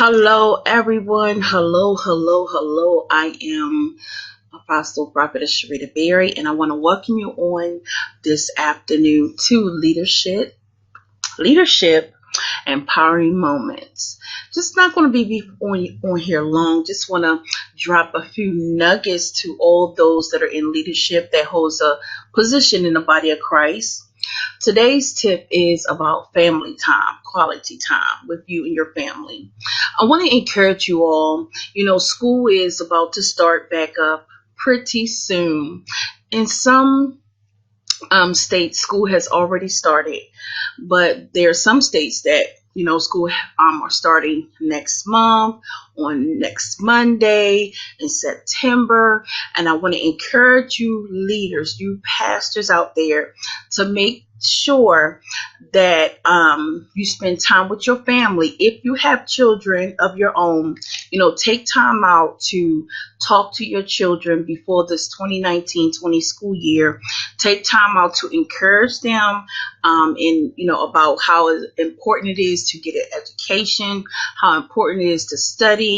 Hello, everyone. Hello, hello, hello. I am Apostle Prophetess Shareta Berry, and I want to welcome you on this afternoon to Leadership Empowering Moments. Just not going to be on here long. Just want to drop a few nuggets to all those that are in leadership that holds a position in the body of Christ. Today's tip is about family time, quality time with you and your family. I want to encourage you all. School is about to start back up pretty soon. In some states, school has already started, but there are some states that school are starting next month, on next Monday in September. And I want to encourage you leaders, you pastors out there, to make sure that you spend time with your family. If you have children of your own, take time out to talk to your children before this 2019-20 school year. Take time out to encourage them about how important it is to get an education, how important it is to study.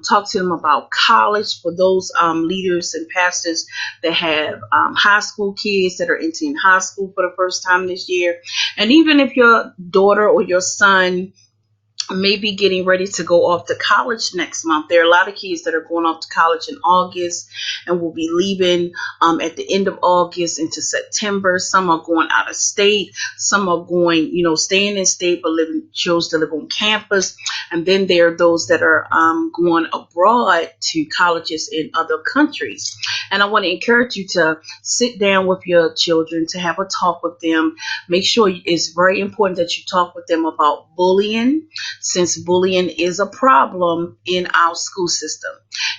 Talk to them about college for those leaders and pastors that have high school kids that are entering high school for the first time this year. And even if your daughter or your son may be getting ready to go off to college next month. There are a lot of kids that are going off to college in August and will be leaving at the end of August into September. Some are going out of state. Some are going, staying in state but chose to live on campus. And then there are those that are going abroad to colleges in other countries. And I want to encourage you to sit down with your children, to have a talk with them. Make sure it's very important that you talk with them about bullying, since bullying is a problem in our school system.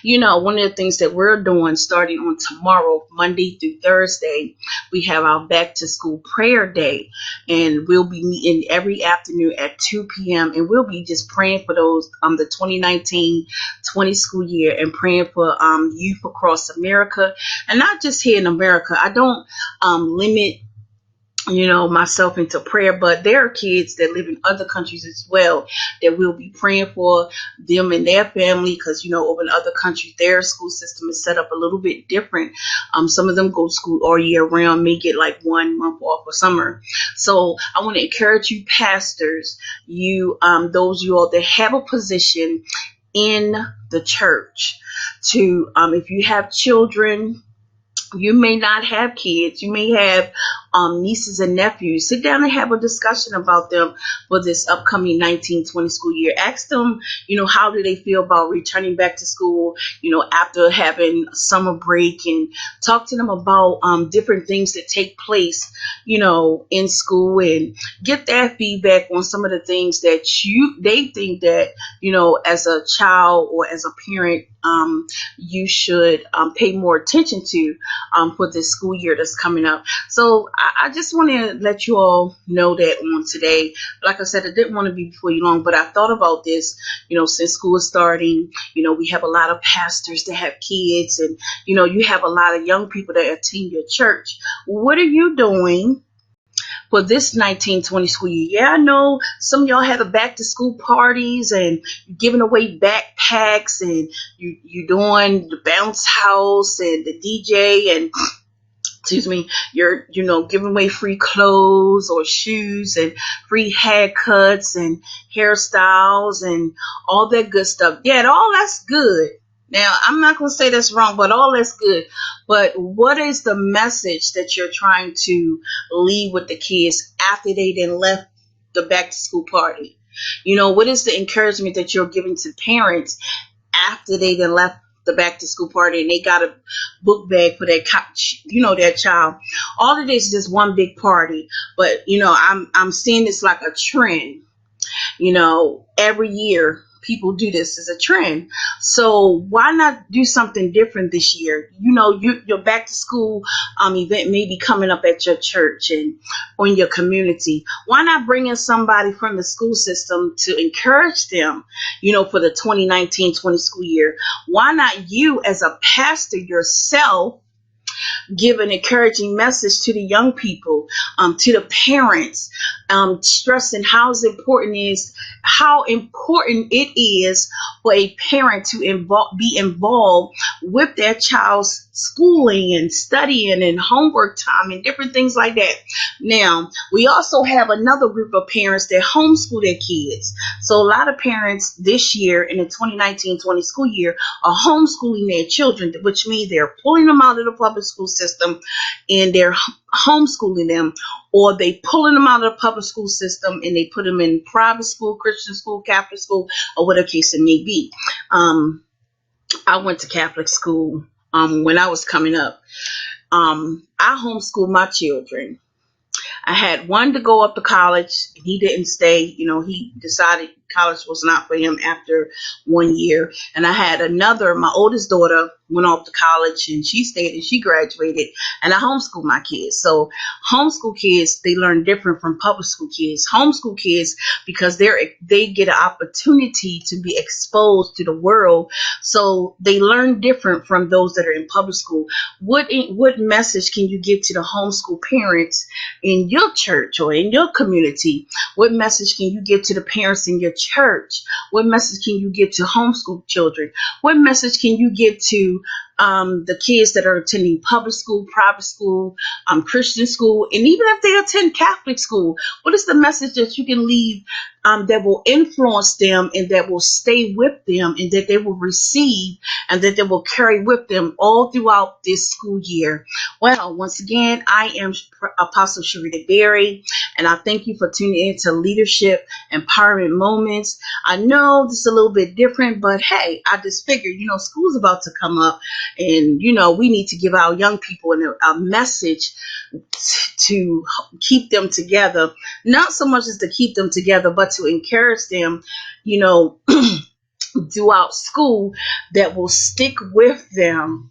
One of the things that we're doing starting on tomorrow, Monday through Thursday, we have our back to school prayer day, and we'll be meeting every afternoon at 2 p.m. and we'll be just praying for those the 2019-20 school year, and praying for youth across America, and not just here in America. I don't limit myself into prayer, but there are kids that live in other countries as well that we'll be praying for them and their family, because over in other countries their school system is set up a little bit different. Some of them go to school all year round, may get like 1 month off for summer. So I want to encourage you pastors, those you all that have a position in the church, to if you have children, you may not have kids, you may have nieces and nephews. Sit down and have a discussion about them for this upcoming 19-20 school year. Ask them, how do they feel about returning back to school, after having summer break, and talk to them about different things that take place, in school, and get their feedback on some of the things that they think that, as a child or as a parent, you should pay more attention to for this school year that's coming up. So I just want to let you all know that on today. Like I said, I didn't want to be before you long, but I thought about this, since school is starting. We have a lot of pastors that have kids, and, you have a lot of young people that attend your church. What are you doing for this 19-20 school year? Yeah, I know some of y'all have the back to school parties, and you're giving away backpacks, and you doing the bounce house and the DJ, and you're giving away free clothes or shoes and free haircuts and hairstyles and all that good stuff. Yeah, all that's good. Now, I'm not going to say that's wrong, but all that's good. But what is the message that you're trying to leave with the kids after they then left the back to school party? What is the encouragement that you're giving to parents after they then left the back to school party, and they got a book bag for that child. All of this is just one big party, but I'm seeing this like a trend. Every year people do this as a trend. So why not do something different this year? Your back to school event may be coming up at your church and or in your community. Why not bring in somebody from the school system to encourage them, for the 2019-20 school year? Why not you as a pastor yourself give an encouraging message to the young people, to the parents, stressing how important it is for a parent to be involved with their child's schooling and studying and homework time and different things like that. Now, we also have another group of parents that homeschool their kids. So a lot of parents this year in the 2019-20 school year are homeschooling their children, which means they're pulling them out of the public school system and they're homeschooling them, or they pulling them out of the public school system and they put them in private school, Christian school, Catholic school, or whatever case it may be. I went to Catholic school when I was coming up. I homeschooled my children. I had one to go up to college. He didn't stay. He decided college was not for him after 1 year. And I had another, my oldest daughter went off to college and she stayed and she graduated, and I homeschooled my kids. So homeschool kids, they learn different from public school kids. Homeschool kids, because they get an opportunity to be exposed to the world, so they learn different from those that are in public school. What message can you give to the homeschool parents in your church or in your community? What message can you give to the parents in your church? What message can you give to homeschool children? What message can you give to the kids that are attending public school, private school, Christian school, and even if they attend Catholic school? What is the message that you can leave that will influence them and that will stay with them and that they will receive and that they will carry with them all throughout this school year? Well, once again, I am Apostle Shareta Berry, and I thank you for tuning in to Leadership Empowerment Moments. I know this is a little bit different, but hey, I just figured, school's about to come up, and we need to give our young people a message to keep them together. Not so much as to keep them together, but to encourage them, throughout school, that will stick with them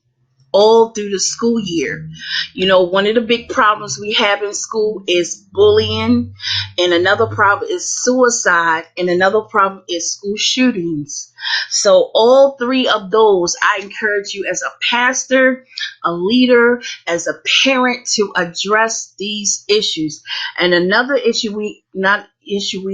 all through the school year. One of the big problems we have in school is bullying, and another problem is suicide, and another problem is school shootings. So all three of those, I encourage you as a pastor, a leader, as a parent, to address these issues. And another issue we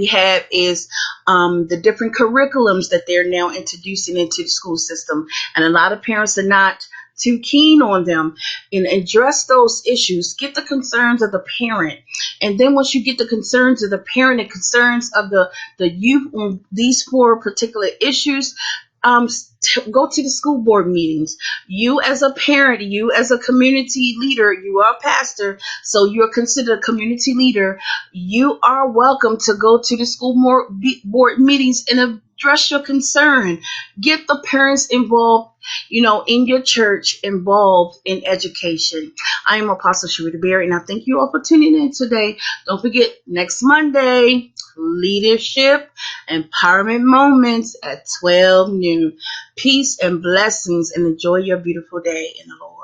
have is the different curriculums that they're now introducing into the school system, and a lot of parents are not too keen on them. And address those issues. Get the concerns of the parent, and then once you get the concerns of the parent and concerns of the youth on these four particular issues, go to the school board meetings. You as a parent, you as a community leader, you are a pastor, so you're considered a community leader. You are welcome to go to the school board meetings and address your concern. Get the parents involved, in your church, involved in education. I am Apostle Shareta Berry, and I thank you all for tuning in today. Don't forget, next Monday, Leadership Empowerment Moments at 12 noon. Peace and blessings, and enjoy your beautiful day in the Lord.